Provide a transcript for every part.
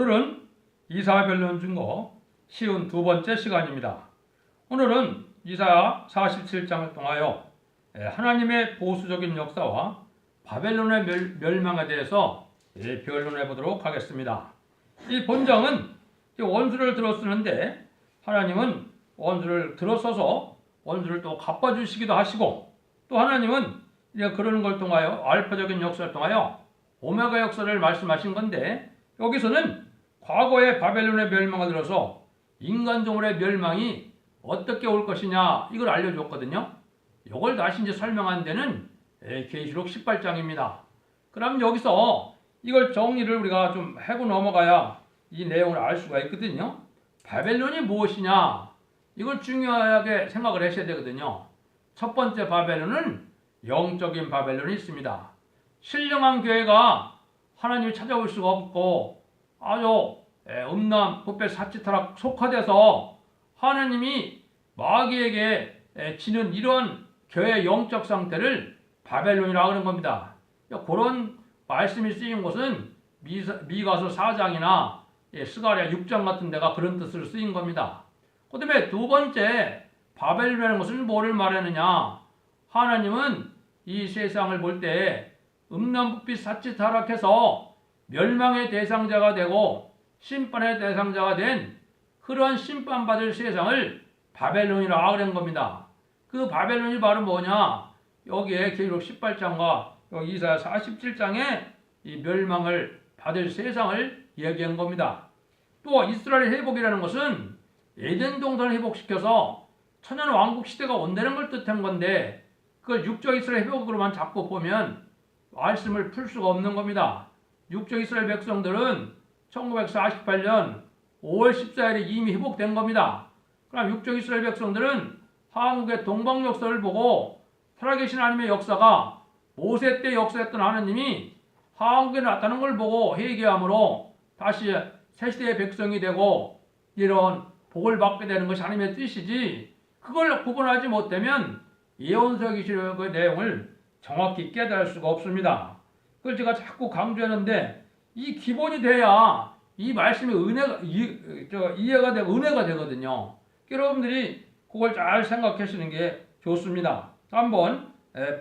오늘은 이사야 변론 중거 쉬운 두 번째 시간입니다. 오늘은 이사야 47장을 통하여 하나님의 보수적인 역사와 바벨론의 멸망에 대해서 변론해 보도록 하겠습니다. 이 본장은 원수를 들어쓰는데 하나님은 원수를 들어서서 원수를 또 갚아주시기도 하시고, 또 하나님은 그러는 걸 통하여 알파적인 역사를 통하여 오메가 역사를 말씀하신 건데, 여기서는 과거의 바벨론의 멸망을 들어서 인간종의 멸망이 어떻게 올 것이냐, 이걸 알려줬거든요. 이걸 다시 이제 설명한 데는 계시록 18장입니다. 그럼 여기서 이걸 정리를 우리가 좀 하고 넘어가야 이 내용을 알 수가 있거든요. 바벨론이 무엇이냐, 이걸 중요하게 생각을 하셔야 되거든요. 첫 번째 바벨론은 영적인 바벨론이 있습니다. 신령한 교회가 하나님이 찾아올 수가 없고 아주 음란, 부패, 사치타락 속화돼서 하나님이 마귀에게 지는 이런 교회의 영적 상태를 바벨론이라고 하는 겁니다. 그런 말씀이 쓰인 곳은 미가서 4장이나 스가랴 6장 같은 데가 그런 뜻으로 쓰인 겁니다. 그 다음에 두 번째 바벨론이라는 것은 뭐를 말하느냐, 하나님은 이 세상을 볼 때 음란, 부패, 사치 타락해서 멸망의 대상자가 되고 심판의 대상자가 된 그러한 심판받을 세상을 바벨론이라고 하는 겁니다. 그 바벨론이 바로 뭐냐, 여기에 계시록 18장과 여기 이사야 47장에 이 멸망을 받을 세상을 얘기한 겁니다. 또 이스라엘 회복이라는 것은 에덴 동산을 회복시켜서 천년 왕국 시대가 온다는 걸 뜻한 건데, 그걸 육적 이스라엘 회복으로만 자꾸 보면 말씀을 풀 수가 없는 겁니다. 육적 이스라엘 백성들은 1948년 5월 14일에 이미 회복된 겁니다. 그럼 육적 이스라엘 백성들은 한국의 동방 역사를 보고 살아계신 하나님의 역사가 모세 때 역사했던 하나님이 한국에 나타나는 걸 보고 회개함으로 다시 새 시대의 백성이 되고 이런 복을 받게 되는 것이 하나님의 뜻이지, 그걸 구분하지 못하면 예언서 계시록의 내용을 정확히 깨달을 수가 없습니다. 그걸 제가 자꾸 강조하는데, 이 기본이 돼야 이 말씀이 이해가 되고 은혜가 되거든요. 여러분들이 그걸 잘 생각하시는 게 좋습니다. 한번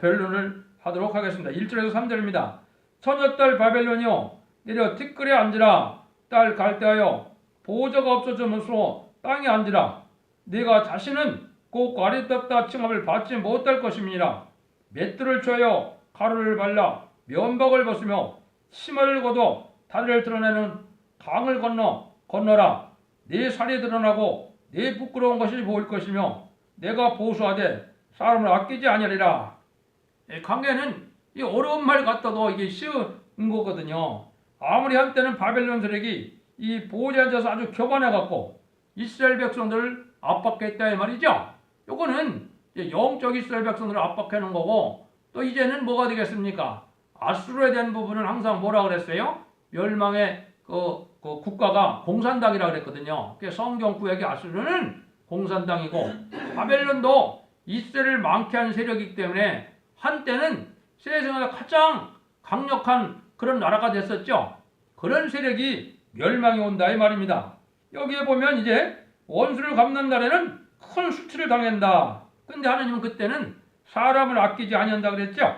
변론을 하도록 하겠습니다. 1절에서 3절입니다. 처녀딸 바벨론이여 내려 티끌에 앉으라. 딸 갈대하여 보호자가 없어져서 땅에 앉으라. 네가 자신은 곧 아리답다 칭함을 받지 못할 것임이니라. 맷돌을 쳐여 가루를 발라 면박을 벗으며 치마를 걷어 다리를 드러내는 강을 건너라. 네 살이 드러나고 네 부끄러운 것이 보일 것이며 내가 보수하되 사람을 아끼지 아니하리라. 강에는 이 어려운 말 같아도 이게 쉬운 거거든요. 아무리 한때는 바벨론 세력이 이 보호자에 앉아서 아주 교만해갖고 이스라엘 백성들을 압박했다 이 말이죠. 요거는 영적 이스라엘 백성들을 압박하는 거고, 또 이제는 뭐가 되겠습니까? 아수르에 대한 부분은 항상 뭐라 그랬어요? 멸망의 그 국가가 공산당이라 그랬거든요. 성경 구약의 아수르는 공산당이고, 바벨론도 이스라엘을 망케한 세력이기 때문에 한때는 세상에서 가장 강력한 그런 나라가 됐었죠. 그런 세력이 멸망이 온다 이 말입니다. 여기에 보면 이제 원수를 갚는 날에는 큰 수치를 당한다. 근데 하나님은 그때는 사람을 아끼지 아니한다 그랬죠.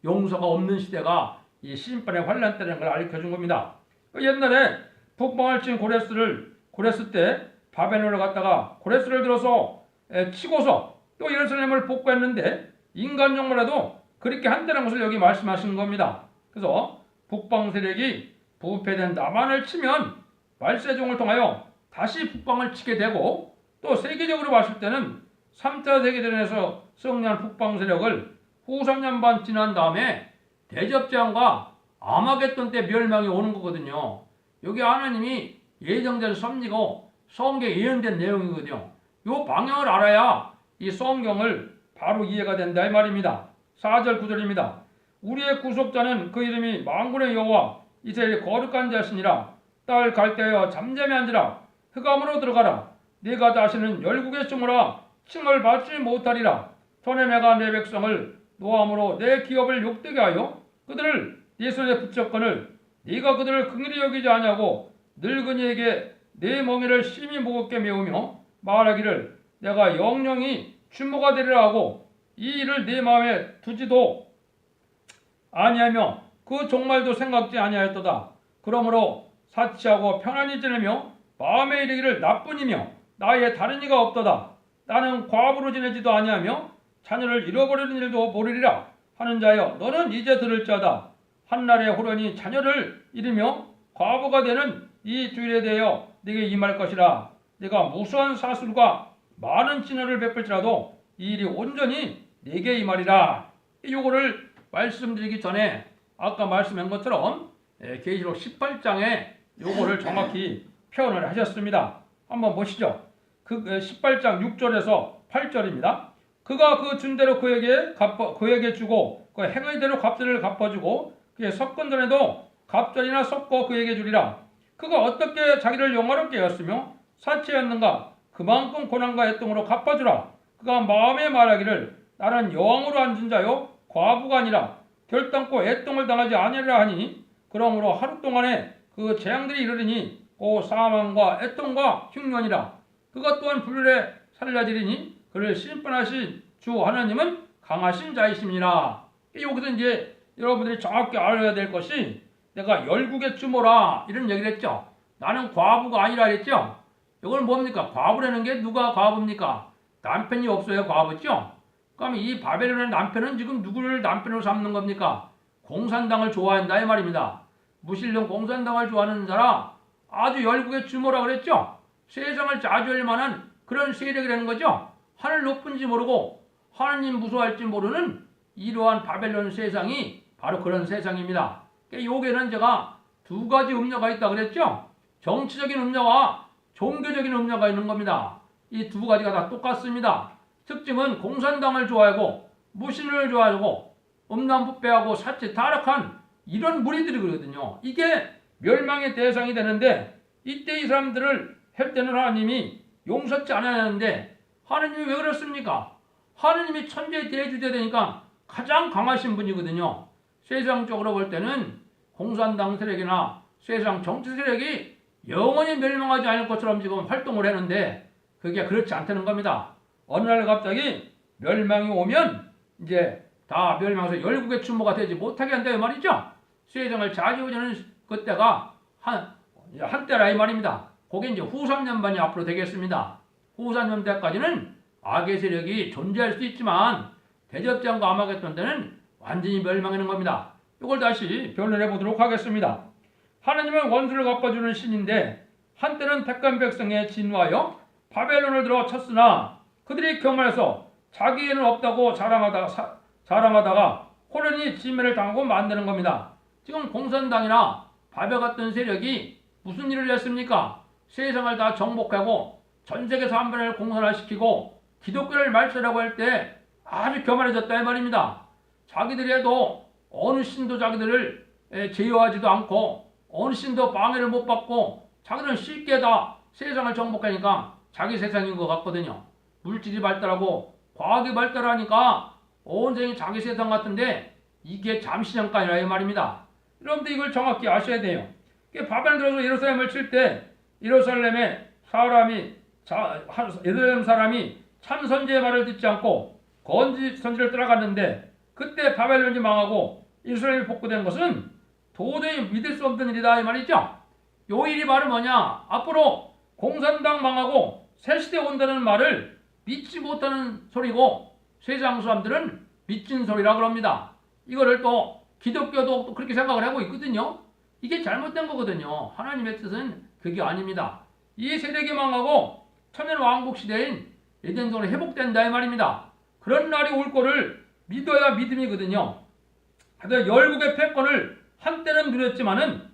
용서가 없는 시대가 이 심판의 환란 때라는 걸 알려준 겁니다. 옛날에 북방을 친 고레스 때 바벨론을 갔다가 고레스를 들어서 치고서 또 예루살렘을 복구했는데, 인간적으로도 그렇게 한다는 것을 여기 말씀하시는 겁니다. 그래서 북방 세력이 부패된 남한을 치면 말세종을 통하여 다시 북방을 치게 되고, 또 세계적으로 봤을 때는 3차 세계대전에서 승리한 북방 세력을 후 3년 반 지난 다음에 대접장과 아마겟돈 때 멸망이 오는 거거든요. 여기 하나님이 예정된 섭리고 성경에 예언된 내용이거든요. 이 방향을 알아야 이 성경을 바로 이해가 된다 이 말입니다. 4절 9절입니다. 우리의 구속자는 그 이름이 만군의 여호와 이스라엘의 거룩한 자시니라. 딸 갈대하여 잠잠히 앉으라. 흑암으로 들어가라. 네가 자신은 열국의 종으라 칭을 받지 못하리라. 전에 내가 내 백성을 노함으로 내 기업을 욕되게 하여 그들을 네 손에 붙였거늘 네가 그들을 긍휼히 여기지 아니하고 늙은이에게 내 멍에를 심히 무겁게 메우며 말하기를 내가 영영이 추모가 되리라 하고 이 일을 네 마음에 두지도 아니하며 그 종말도 생각지 아니하였도다. 그러므로 사치하고 편안히 지내며 마음에 이르기를 나뿐이며 나의 다른 이가 없도다. 나는 과부로 지내지도 아니하며 자녀를 잃어버리는 일도 모르리라 하는 자여 너는 이제 들을 자다. 한날에 호련히 자녀를 잃으며 과부가 되는 이 주일에 대하여 네게 임할 것이라. 네가 무수한 사술과 많은 진화를 베풀지라도 이 일이 온전히 네게 임하리라. 요거를 말씀드리기 전에 아까 말씀한 것처럼 계시록 18장에 요거를 정확히 표현을 하셨습니다. 한번 보시죠. 그 18장 6절에서 8절입니다. 그가 그 준대로 그에게 주고 그 행의 대로 값들을 갚아주고 그의 섞은 돈에도 갑절이나 섞어 그에게 주리라. 그가 어떻게 자기를 영화롭게 하였으며 사치하였는가 그만큼 고난과 애통으로 갚아주라. 그가 마음에 말하기를 나는 여왕으로 앉은 자요 과부가 아니라 결단코 애통을 당하지 아니하리라 하니 그러므로 하루 동안에 그 재앙들이 이르리니 그 사망과 애통과 흉년이라. 그가 또한 불에 살려지리니 그를 심판하신 주 하나님은 강하신 자이심이라. 여기서 이제 여러분들이 정확히 알아야 될 것이 내가 열국의 주모라 이런 얘기를 했죠. 나는 과부가 아니라 했죠. 이건 뭡니까? 과부라는 게 누가 과부입니까? 남편이 없어야 과부죠. 그럼 이 바벨론의 남편은 지금 누구를 남편으로 삼는 겁니까? 공산당을 좋아한다 이 말입니다. 무신령 공산당을 좋아하는 사람 아주 열국의 주모라 그랬죠. 세상을 자주할 만한 그런 세력이라는 거죠. 하늘 높은지 모르고 하나님 무서워할지 모르는 이러한 바벨론 세상이 바로 그런 세상입니다. 여기에는 제가 두 가지 음녀가 있다 그랬죠. 정치적인 음녀와 종교적인 음녀가 있는 겁니다. 이 두 가지가 다 똑같습니다. 특징은 공산당을 좋아하고 무신을 좋아하고 음란부패하고 사치 타락한 이런 무리들이거든요. 이게 멸망의 대상이 되는데 이때 이 사람들을 할 때는 하나님이 용서치 않아야 하는데 하나님이 왜 그렇습니까? 하나님이 천지의 대주자 되니까 가장 강하신 분이거든요. 세상적으로 볼 때는 공산당 세력이나 세상 정치 세력이 영원히 멸망하지 않을 것처럼 지금 활동을 하는데 그게 그렇지 않다는 겁니다. 어느 날 갑자기 멸망이 오면 이제 다 멸망해서 열국의 추모가 되지 못하게 한다 이 말이죠. 세상을 좌지우지하는 그때가 한때라 이 말입니다. 그게 이제 후 3년반이 앞으로 되겠습니다. 후 3년 때까지는 악의 세력이 존재할 수 있지만 대접장과 아마겟돈 때는 완전히 멸망하는 겁니다. 이걸 다시 변론해 보도록 하겠습니다. 하나님은 원수를 갚아주는 신인데 한때는 택한 백성에 진노하여 바벨론을 들어 쳤으나 그들이 교만해서 자기에는 없다고 자랑하다가 호련히 지면을 당하고 만드는 겁니다. 지금 공산당이나 바벨 같은 세력이 무슨 일을 했습니까? 세상을 다 정복하고 전 세계 사람들을 공산화시키고 기독교를 말살하고 할 때 아주 교만해졌다 이 말입니다. 자기들이 해도 어느 신도 자기들을 제어하지도 않고 어느 신도 방해를 못 받고 자기들은 쉽게 다 세상을 정복하니까 자기 세상인 것 같거든요. 물질이 발달하고 과학이 발달하니까 온 세상이 자기 세상 같은데 이게 잠시 잠깐이라 이 말입니다. 여러분들 이걸 정확히 아셔야 돼요. 바벨 들어서 예루살렘을 칠 때 예루살렘 사람이 참 선지의 말을 듣지 않고 거짓 선지를 따라갔는데 그때 바벨론이 망하고 이스라엘이 복구된 것은 도저히 믿을 수 없는 일이다 이 말이죠. 요 일이 바로 뭐냐? 앞으로 공산당 망하고 새 시대 온다는 말을 믿지 못하는 소리고 세상 사람들은 믿진 소리라 그럽니다. 이거를 또 기독교도 또 그렇게 생각을 하고 있거든요. 이게 잘못된 거거든요. 하나님의 뜻은 그게 아닙니다. 이 세력이 망하고 천년왕국 시대인 에덴동이 회복된다 이 말입니다. 그런 날이 올 거를 믿어야 믿음이거든요. 열국의 패권을 한때는 누렸지만은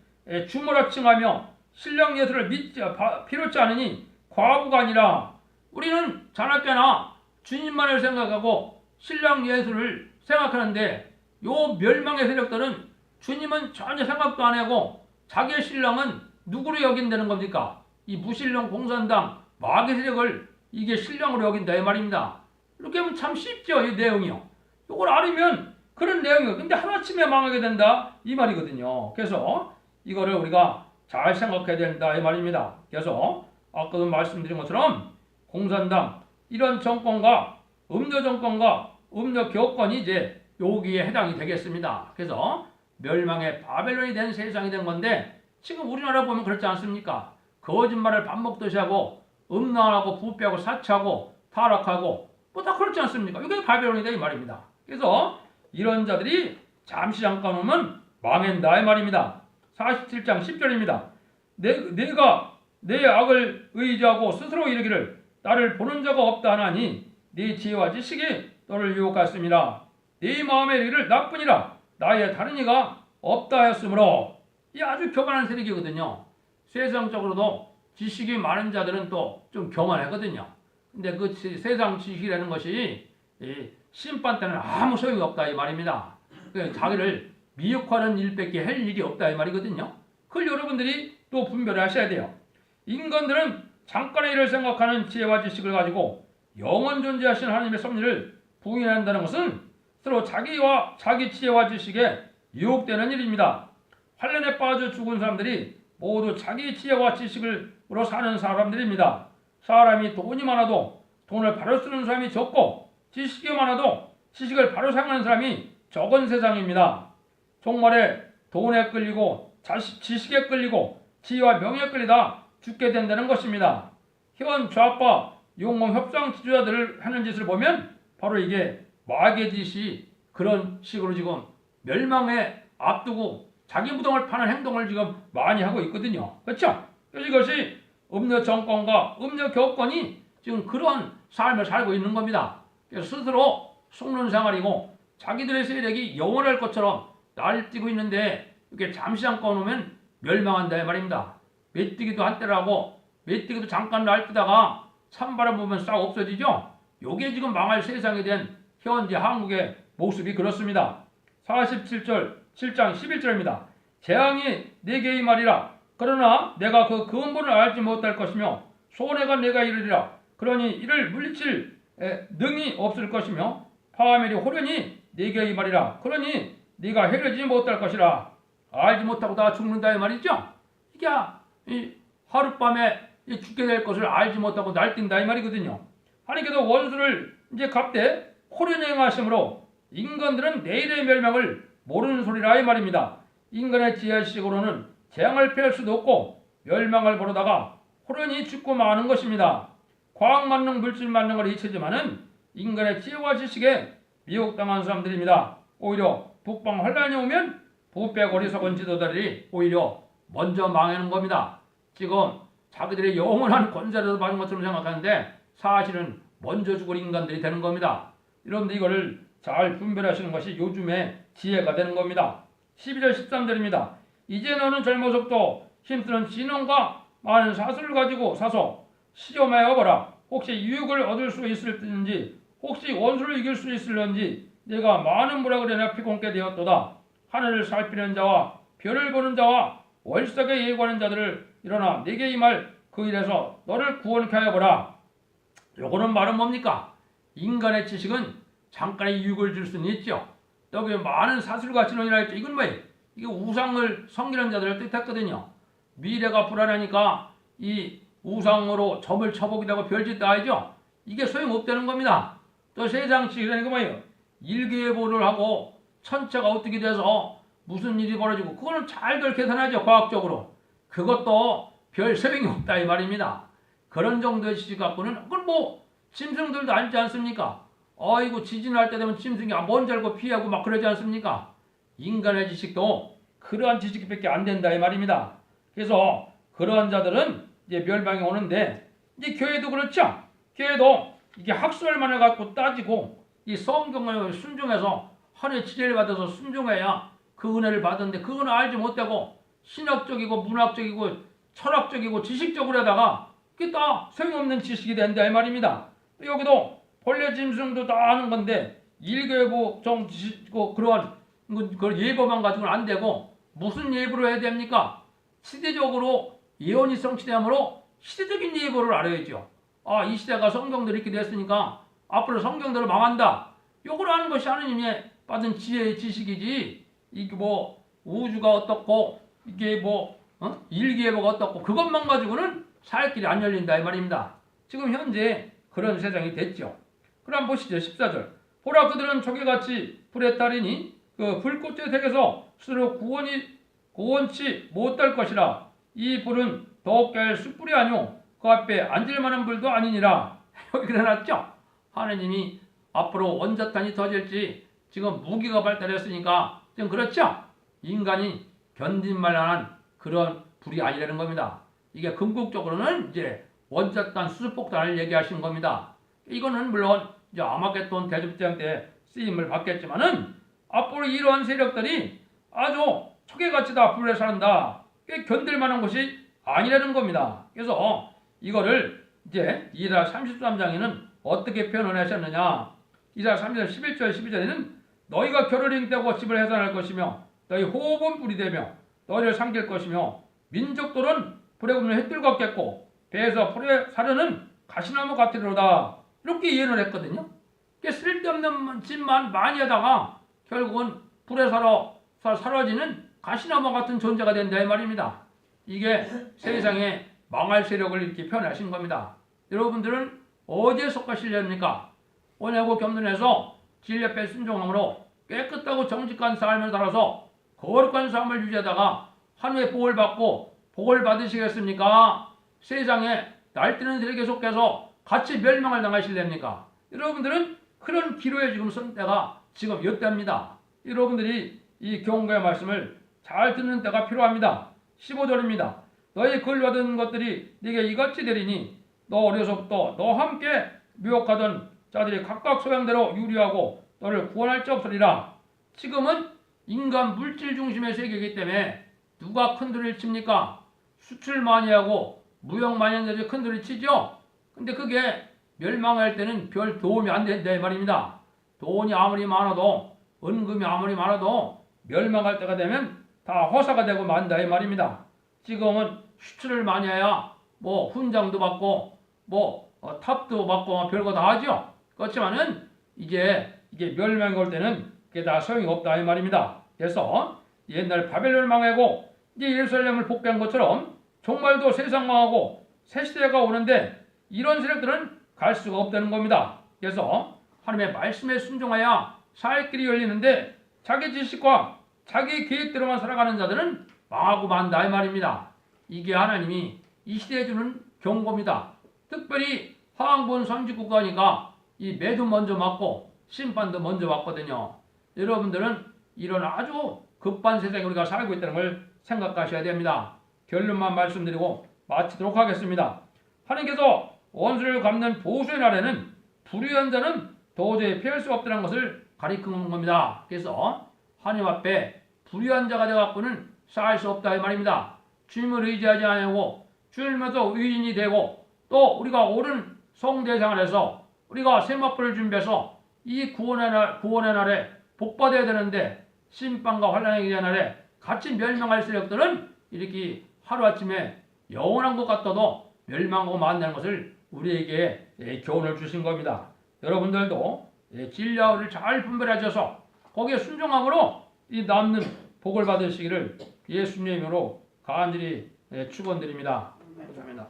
주모라 칭하며 신령 예수를 필요치 않으니 과부가 아니라 우리는 자나깨나 주님만을 생각하고 신령 예수를 생각하는데 요 멸망의 세력들은 주님은 전혀 생각도 안 하고 자기의 신랑은 누구로 여긴다는 겁니까? 이 무신령 공산당 마귀 세력을 이게 신령으로 여긴다 이 말입니다. 이렇게 하면 참 쉽죠 이 내용이요. 이걸 알으면 그런 내용이에요. 근데 하루아침에 망하게 된다 이 말이거든요. 그래서 이거를 우리가 잘 생각해야 된다 이 말입니다. 그래서 아까도 말씀드린 것처럼 공산당 이런 정권과 음료 정권과 음료 교권이 이제 여기에 해당이 되겠습니다. 그래서 멸망의 바벨론이 된 세상이 된 건데 지금 우리나라 보면 그렇지 않습니까? 거짓말을 밥 먹듯이 하고 음란하고 부패하고 사치하고 타락하고 뭐 다 그렇지 않습니까? 이게 바벨론이다 이 말입니다. 그래서 이런 자들이 잠시 잠깐 오면 망한다 이 말입니다. 47장 10절입니다. 내가 내 악을 의지하고 스스로 이르기를 나를 보는 자가 없다 하나니 네 지혜와 지식이 너를 유혹하였습니다. 네 마음의 이르기를 나뿐이라 나의 다른 이가 없다 하였으므로 이 아주 교만한 세력이거든요. 세상적으로도 지식이 많은 자들은 또 좀 교만하거든요. 근데 그 세상 지식이라는 것이 심판 때는 아무 소용이 없다 이 말입니다. 자기를 미혹하는 일밖에 할 일이 없다 이 말이거든요. 그걸 여러분들이 또 분별하셔야 돼요. 인간들은 잠깐의 일을 생각하는 지혜와 지식을 가지고 영원 존재하신 하나님의 섭리를 부인한다는 것은 서로 자기와 자기 지혜와 지식에 유혹되는 일입니다. 환란에 빠져 죽은 사람들이 모두 자기 지혜와 지식으로 사는 사람들입니다. 사람이 돈이 많아도 돈을 바로 쓰는 사람이 적고 지식이 많아도 지식을 바로 사용하는 사람이 적은 세상입니다. 종말에 돈에 끌리고 지식에 끌리고 지혜와 명예에 끌리다 죽게 된다는 것입니다. 현 좌파 용공 협상 지주자들을 하는 짓을 보면 바로 이게 마귀의 짓이 그런 식으로 지금 멸망에 앞두고 자기 무덤을 파는 행동을 지금 많이 하고 있거든요. 그렇죠? 이것이 음료 정권과 음료 교권이 지금 그런 삶을 살고 있는 겁니다. 그래서 스스로 속는 생활이고 자기들의 세력이 영원할 것처럼 날뛰고 있는데 이렇게 잠시 잠깐 오면 멸망한다 이 말입니다. 메뚜기도 한때를 하고 메뚜기도 잠깐 날뛰다가 찬바람 보면 싹 없어지죠. 요게 지금 망할 세상이 된 현재 한국의 모습이 그렇습니다. 47절 7장 11절입니다. 재앙이 내게 임하리라. 그러나 내가 그 근본을 알지 못할 것이며 손해가 내가 이르리라. 그러니 이를 물리칠 능이 없을 것이며 파멸이 호련히 내게 임하리라. 그러니 네가 해르지 못할 것이라. 알지 못하고 다 죽는다 이 말이죠. 이게 하룻밤에 죽게 될 것을 알지 못하고 날뛴다 이 말이거든요. 하나님께서 원수를 이제 갚되 호련히 행하심으로 인간들은 내일의 멸망을 모르는 소리라 이 말입니다. 인간의 지혜식으로는 재앙을 피할 수도 없고 멸망을 보려다가 호련히 죽고 마는 것입니다. 과학 만능 물질 만능을 잊히지만은 인간의 지혜와 지식에 미혹당한 사람들입니다. 오히려 북방 혼란이 오면 부패 어리석은 지도자들이 오히려 먼저 망하는 겁니다. 지금 자기들의 영원한 권세를 받은 것처럼 생각하는데 사실은 먼저 죽을 인간들이 되는 겁니다. 여러분들 이거를 잘 분별하시는 것이 요즘의 지혜가 되는 겁니다. 12절 13절입니다. 이제 너는 젊어서부터 힘쓰는 진언과 많은 사술을 가지고 사서 시험하여 보라. 혹시 유익을 얻을 수 있을는지 혹시 원수를 이길 수 있을는지 내가 많은 무락을 해내 피곤케 되었도다. 하늘을 살피는 자와 별을 보는 자와 월석에 예고하는 자들을 일어나 내게 임할 그 일에서 너를 구원케 하여 보라. 요거는 말은 뭡니까? 인간의 지식은 잠깐의 유익을 줄 수는 있죠. 여기 많은 사술과 진언이라 했죠. 이건 뭐예요? 이게 우상을 섬기는 자들을 뜻했거든요. 미래가 불안하니까 이 우상으로 점을 쳐보기도 하고 별짓도 하죠. 이게 소용없다는 겁니다. 또 세상 지식이라는 게 뭐예요? 일기예보를 하고 천체가 어떻게 돼서 무슨 일이 벌어지고 그거는 잘들 계산하죠. 과학적으로. 그것도 별 소용이 없다 이 말입니다. 그런 정도의 지식 갖고는 그건 뭐 짐승들도 알지 않습니까? 아이고 지진할 때 되면 짐승이 먼지 알고 피하고 막 그러지 않습니까? 인간의 지식도 그러한 지식밖에 안 된다 이 말입니다. 그래서 그러한 자들은 이제 멸망이 오는데 이제 교회도 그렇죠. 교회도 이게 학설만을 갖고 따지고 이 성경을 순종해서 하나님의 지혜를 받아서 순종해야 그 은혜를 받았는데 그거는 알지 못하고 신학적이고 문학적이고 철학적이고 지식적으로 하다가 그게 다 소용없는 지식이 된다 이 말입니다. 여기도 본래 짐승도 다 아는 건데 일교예보 정지식고 그러한 그 예보만 가지고는 안 되고 무슨 예보를 해야 됩니까? 시대적으로 예언이 성취되므로 시대적인 예보를 알아야죠. 아, 이 시대가 성경들이 이렇게 됐으니까 앞으로 성경대로 망한다. 요걸 아는 것이 하느님의 받은 지혜의 지식이지. 이게 뭐 우주가 어떻고 이게 뭐 일기예보가 어떻고 그것만 가지고는 살 길이 안 열린다 이 말입니다. 지금 현재 그런 세상이 됐죠. 그럼 보시죠. 14절. 보라 그들은 조개같이 불에 따르니 그 불꽃의 색에서 스스로 구원치 못할 것이라. 이 불은 더욱 깰 숯불이 아니오 그 앞에 앉을 만한 불도 아니니라. 여기 그래놨죠. 하느님이 앞으로 원자탄이 터질지 지금 무기가 발달했으니까 지금 그렇죠. 인간이 견딜만 한 그런 불이 아니라는 겁니다. 이게 궁극적으로는 이제 원자탄 수습폭탄을 얘기하시는 겁니다. 이거는 물론 이제 아마겟돈 대접전 때 쓰임을 받겠지만은 앞으로 이러한 세력들이 아주 초계같이 다 불에 사는다. 견딜 만한 것이 아니라는 겁니다. 그래서 이거를 이제 이사 33장에는 어떻게 표현을 하셨느냐. 이사 3절 11절 12절에는 너희가 결을 잉태고 집을 해산할 것이며 너희 호흡은 불이 되며 너희를 삼킬 것이며 민족들은 불에 굽는 햇불 같겠고 배에서 불에 사르는 가시나무 같으리로다. 이렇게 예언을 했거든요. 쓸데없는 짓만 많이 하다가 결국은 불에 사라지는 가시나무 같은 존재가 된다 이 말입니다. 이게 세상에 망할 세력을 이렇게 표현하신 겁니다. 여러분들은 어디에 속하시렵니까? 온유하고 겸손해서 진리 앞에 순종함으로 깨끗하고 정직한 삶을 살아서 거룩한 삶을 유지하다가 하늘의 복을 받고 복을 받으시겠습니까? 세상에 날뛰는 세력에 속해서 같이 멸망을 당하실렵니까? 여러분들은 그런 기로에 지금 선 때가 지금 이때입니다. 여러분들이 이 경고의 말씀을 잘 듣는 때가 필요합니다. 15절입니다. 너희 글 받은 것들이 네게 이같이 되리니 너 어려서부터 너와 함께 미혹하던 자들이 각각 소양대로 유리하고 너를 구원할 자 없으리라. 지금은 인간 물질 중심의 세계이기 때문에 누가 큰소리를 칩니까? 수출 많이 하고 무역 많이 하는 데서 큰소리 치죠? 근데 그게 멸망할 때는 별 도움이 안 된다 이 말입니다. 돈이 아무리 많아도 은금이 아무리 많아도 멸망할 때가 되면 다 허사가 되고 만다 이 말입니다. 지금은 수출을 많이 해야 뭐 훈장도 받고 뭐 탑도 받고 별거 다 하죠. 그렇지만은 이제 이게 멸망이 올 때는 그게 다 소용이 없다 이 말입니다. 그래서 옛날 바벨론을 망하고 이제 예루살렘을 복귀한 것처럼 정말도 세상 망하고 새 시대가 오는데 이런 세력들은 갈 수가 없다는 겁니다. 그래서 하나님의 말씀에 순종하여 살 길이 열리는데 자기 지식과 자기 계획대로만 살아가는 자들은 망하고 만다 이 말입니다. 이게 하나님이 이 시대에 주는 경고입니다. 특별히 화왕본 선지국가니까 이 매도 먼저 맞고 심판도 먼저 왔거든요. 여러분들은 이런 아주 급한 세상에 우리가 살고 있다는 걸 생각하셔야 됩니다. 결론만 말씀드리고 마치도록 하겠습니다. 하나님께서 원수를 갚는 보수의 날에는 불의한 자는 도저히 피할 수 없다는 것을 가리키는 겁니다. 그래서 하나님 앞에 불의한 자가 되어갖고는 살 수 없다 이 말입니다. 주님을 의지하지 않고 주님에서 의인이 되고 또 우리가 옳은 성대상을 해서 우리가 세마포를 준비해서 이 구원의 날에 복받아야 되는데 심판과 환란의 날에 같이 멸망할 세력들은 이렇게 하루아침에 영원한 것 같아도 멸망하고 만나는 것을 우리에게 교훈을 주신 겁니다. 여러분들도 진리를 잘 분별하셔서 거기에 순종함으로 이 남는 복을 받으시기를 예수님의 이름으로 간절히 축원드립니다. 감사합니다.